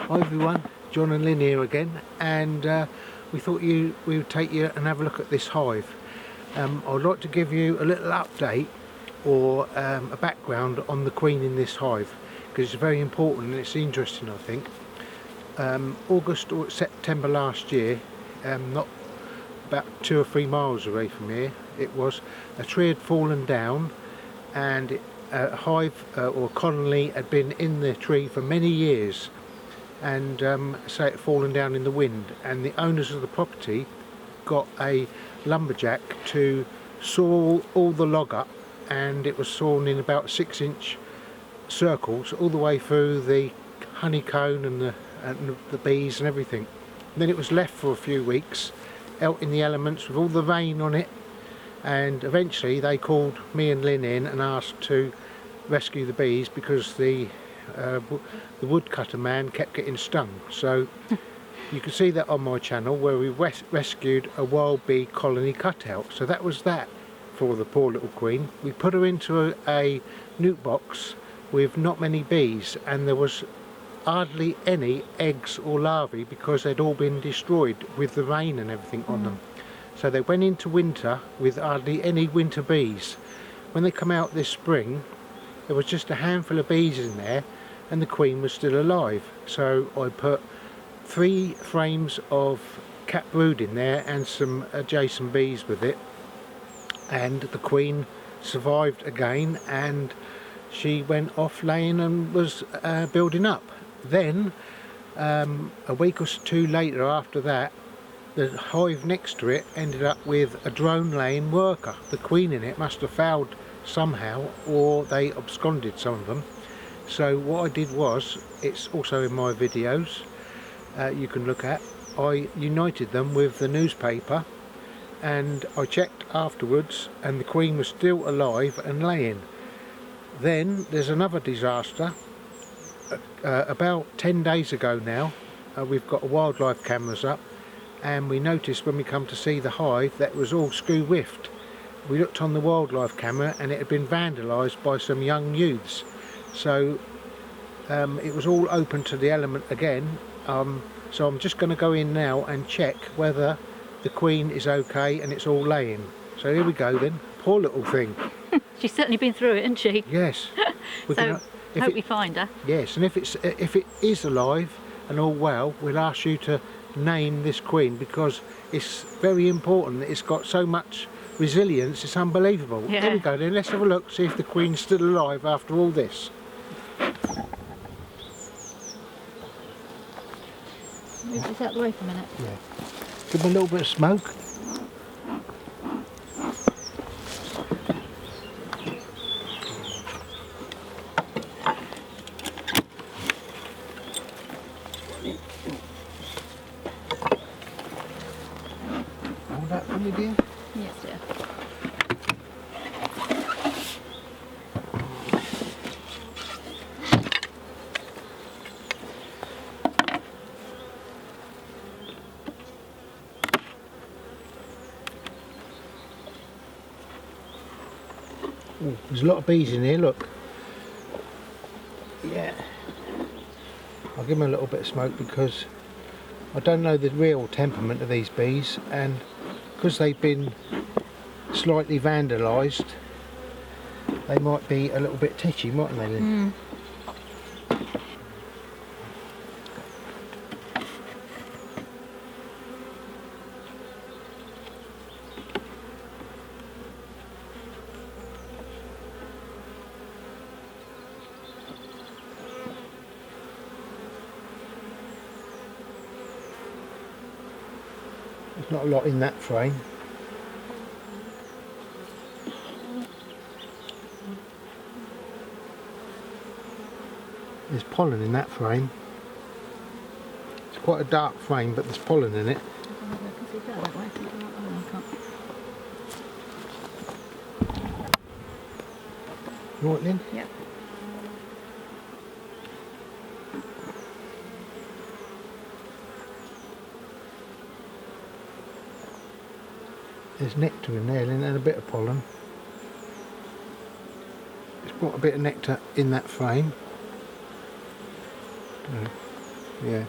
Hi everyone, John and Lynn here again, and we thought we would take you and have a look at this hive. I'd like to give you a little update or a background on the queen in this hive, because it's very important and it's interesting, I think. August or September last year, not about 2 or 3 miles away from here, it was a tree had fallen down, and a hive or colony had been in the tree for many years, and so it had fallen down in the wind, and the owners of the property got a lumberjack to saw all the log up, and it was sawn in about 6-inch circles all the way through the honeycomb and the bees and everything. And then it was left for a few weeks out in the elements with all the rain on it, and eventually they called me and Lynn in and asked to rescue the bees because the woodcutter man kept getting stung. So you can see that on my channel where we rescued a wild bee colony cutout. So that was that for the poor little queen. We put her into a nuke box with not many bees, and there was hardly any eggs or larvae because they'd all been destroyed with the rain and everything on them. So they went into winter with hardly any winter bees. When they come out this spring, there was just a handful of bees in there and the queen was still alive. So I put 3 frames of cat brood in there and some adjacent bees with it, and the queen survived again, and she went off laying and was building up. Then a week or 2 later after that, the hive next to it ended up with a drone laying worker. The queen in it must have failed somehow, or they absconded, some of them. So what I did was, it's also in my videos, you can look at, I united them with the newspaper, and I checked afterwards and the queen was still alive and laying. Then there's another disaster. About 10 days ago now, we've got wildlife cameras up, and we noticed when we come to see the hive that it was all screw-whiffed. We looked on the wildlife camera and it had been vandalised by some young youths. So it was all open to the element again. So I'm just going to go in now and check whether the queen is okay and it's all laying. So here we go then. Poor little thing. She's certainly been through it, hasn't she? Yes. So hope we find her. Yes, and if it is alive and all well, we'll ask you to name this queen, because it's very important that it's got so much resilience, it's unbelievable. Yeah. There we go then, let's have a look, see if the queen's still alive after all this. Move this out of the way for a minute. Yeah. Give them a little bit of smoke. Hold that for me, dear. Yes, dear. Ooh, there's a lot of bees in here, look. Yeah. I'll give them a little bit of smoke because I don't know the real temperament of these bees, and because they've been slightly vandalised, they might be a little bit titchy, mightn't they, Lynn? There's not a lot in that frame. There's pollen in that frame. It's quite a dark frame, but there's pollen in it. You want it, Lynn? Yep. There's nectar in there, and a bit of pollen. It's got a bit of nectar in that frame. Yeah.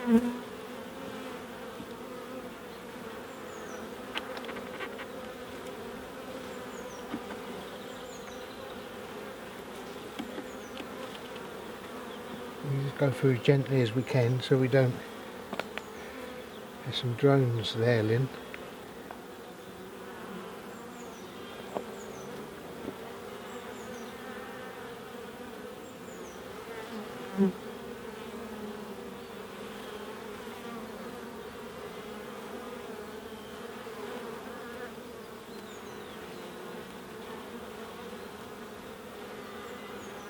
We just go through as gently as we can so we don't. There's some drones there, Lynn.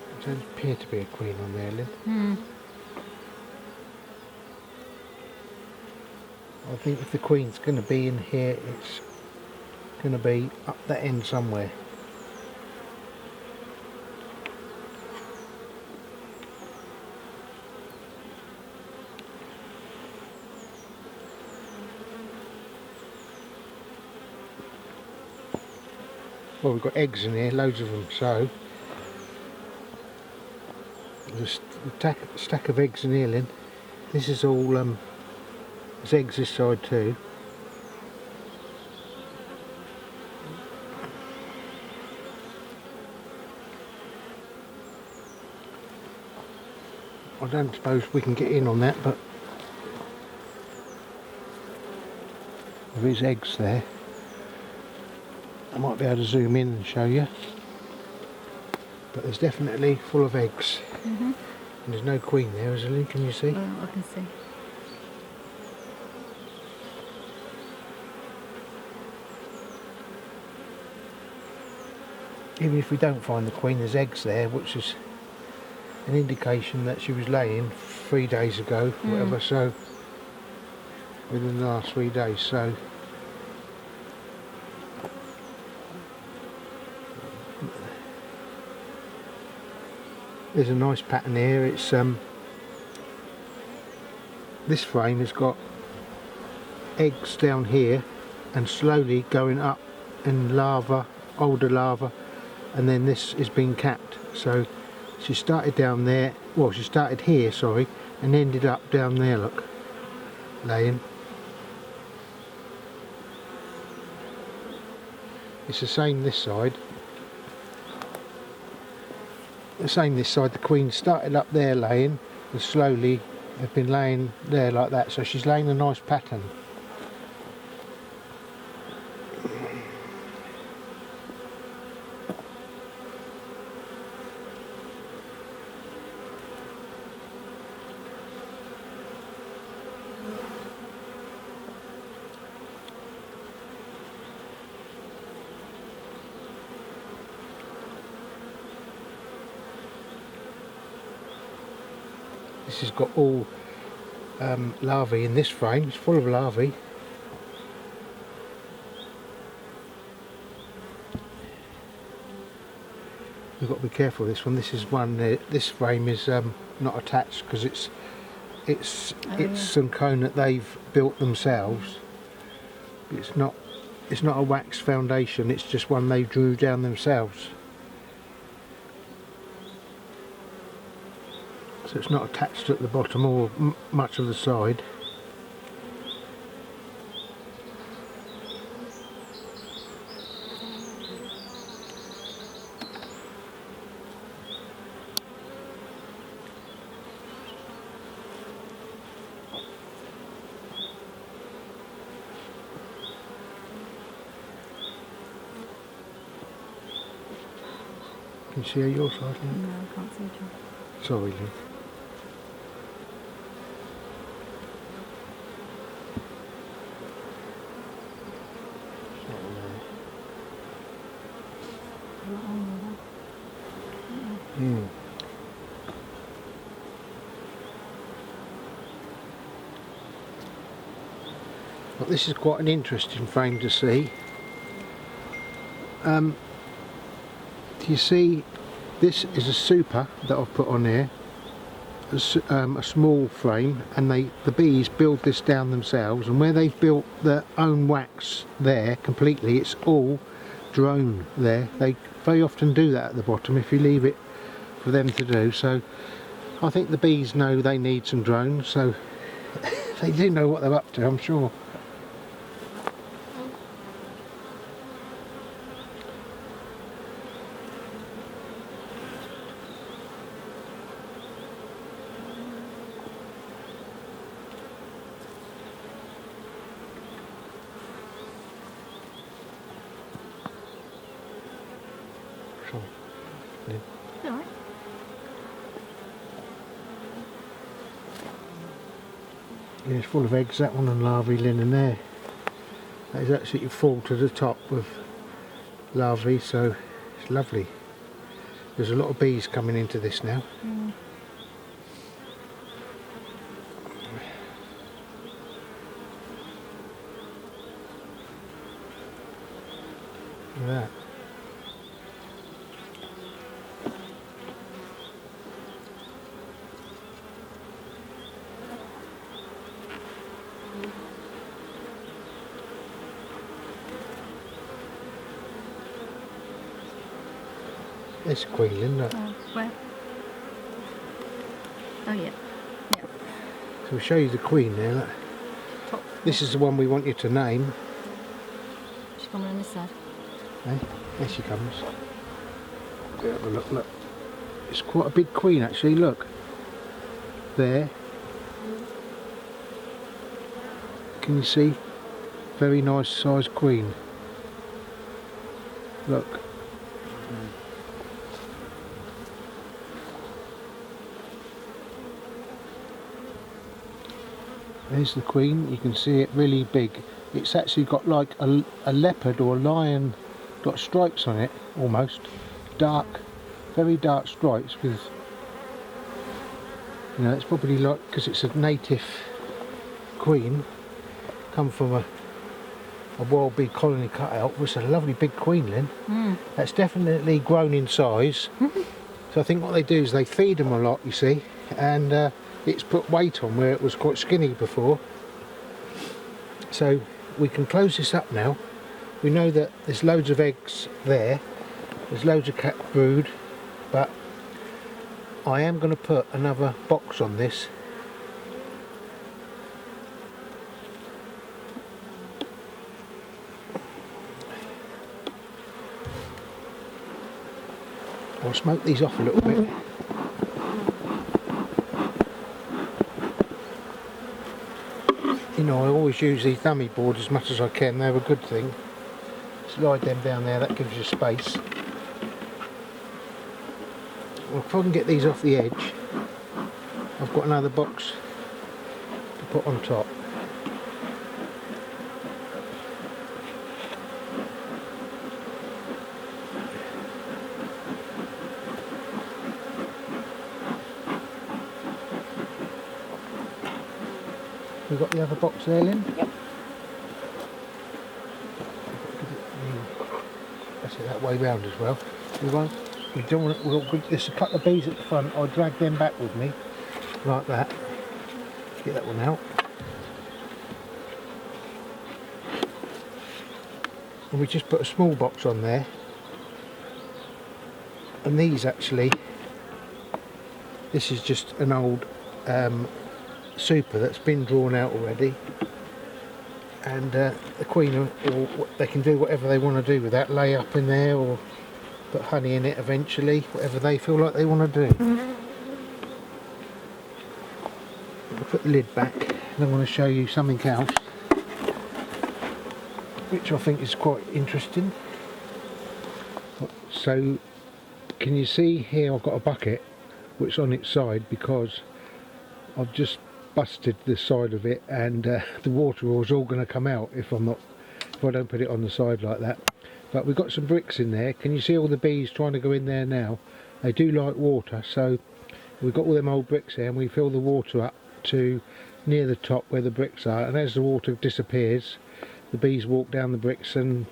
There doesn't appear to be a queen on there, Lynn. I think if the queen's going to be in here, it's going to be up that end somewhere. Well, we've got eggs in here, loads of them, so there's a stack of eggs in here, Lynn. This is all, there's eggs this side too. I don't suppose we can get in on that, but there is eggs there. I might be able to zoom in and show you, but there's definitely full of eggs. And there's no queen there, is there, Lynn? Can you see? Well, I can see. Even if we don't find the queen, there's eggs there, which is an indication that she was laying 3 days ago, whatever, so within the last 3 days, so there's a nice pattern here. It's this frame has got eggs down here and slowly going up in larva, older larva, and then this is being capped. So she started down there, well, she started here, sorry, and ended up down there, look, laying. It's the same this side. The same this side. The queen started up there laying and slowly have been laying there like that, so she's laying a nice pattern. This has got all larvae in this frame. It's full of larvae. We've got to be careful with this one. This is one. This frame is not attached because it's some cone that they've built themselves. It's not a wax foundation. It's just one they drew down themselves. So it's not attached at the bottom or much of the side. Can you see how your side, Lynn? No, I can't see John. Sorry, Lynn. Well, this is quite an interesting frame to see. Do you see, this is a super that I've put on here, a small frame, and the bees build this down themselves, and where they've built their own wax there completely, it's all drone there. They very often do that at the bottom if you leave it for them to do. So I think the bees know they need some drones, so they do know what they're up to, I'm sure. It's alright. Yeah, it's full of eggs, that one, and larvae linen there. That is absolutely full to the top with larvae, so it's lovely. There's a lot of bees coming into this now. Look at that. There's a queen, look. Where? Oh yeah. Yeah. So we'll show you the queen there. Look. Top. This is the one we want you to name. She's coming on this side. Eh? There she comes. Have a look, look. It's quite a big queen actually, look. There. Can you see? Very nice sized queen. Look. There's the queen, you can see it really big. It's actually got like a leopard or a lion, got stripes on it almost. Dark, very dark stripes with, you know, it's probably like, because it's a native queen, come from a wild bee colony cutout. It's a lovely big queen, Lynn. That's definitely grown in size. So I think what they do is they feed them a lot, you see, and it's put weight on where it was quite skinny before. So we can close this up now. We know that there's loads of eggs there, there's loads of cat brood, but I am going to put another box on this. I'll smoke these off a little bit. You know, I always use these dummy boards as much as I can. They're a good thing. Slide them down there, that gives you space. Well, if I can get these off the edge, I've got another box to put on top. We've got the other box there, Lynn? Yep. That's it that way round as well. We don't want there's a couple of bees at the front. I'll drag them back with me, like that. Get that one out. And we just put a small box on there. And these actually, this is just an old super that's been drawn out already, and the queen, or they can do whatever they want to do with that, lay up in there or put honey in it eventually, whatever they feel like they want to do. I'll put the lid back, and I want to show you something else which I think is quite interesting. So can you see here I've got a bucket which is on its side because I've just busted the side of it, and the water was all going to come out if I don't put it on the side like that. But we've got some bricks in there. Can you see all the bees trying to go in there now? They do like water, so we've got all them old bricks there, and we fill the water up to near the top where the bricks are, and as the water disappears the bees walk down the bricks and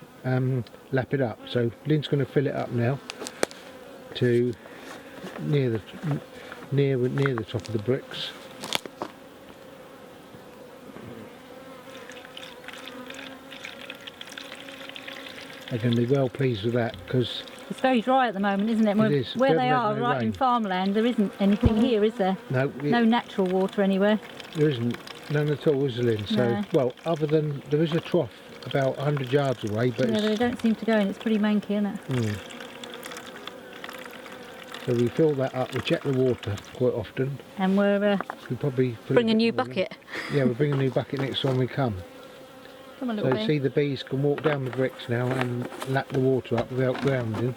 lap it up. So Lynn's going to fill it up now to near the top of the bricks. they're going to be well pleased with that, because It's very dry at the moment, isn't it? it is. Where We they haven't are, had no right in rain. farmland, there isn't anything here, is there? no, No natural water anywhere. there isn't none at all, is there, Lynn? So, No. well, other than there is a trough about 100 yards away, but Yeah, they don't seem to go in. It's pretty manky, isn't it? So we fill that up. We check the water quite often. And we're We probably put bring a bit new more in. bucket. Yeah, we'll bring a new bucket next time we come. Come on, little So bee. see, the bees can walk down the bricks now and lap the water up without grounding.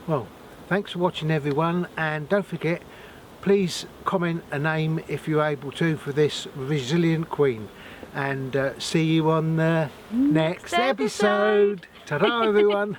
Well, thanks for watching everyone, and don't forget, please comment a name if you're able to for this resilient queen, and see you on the next episode. Ta-da everyone.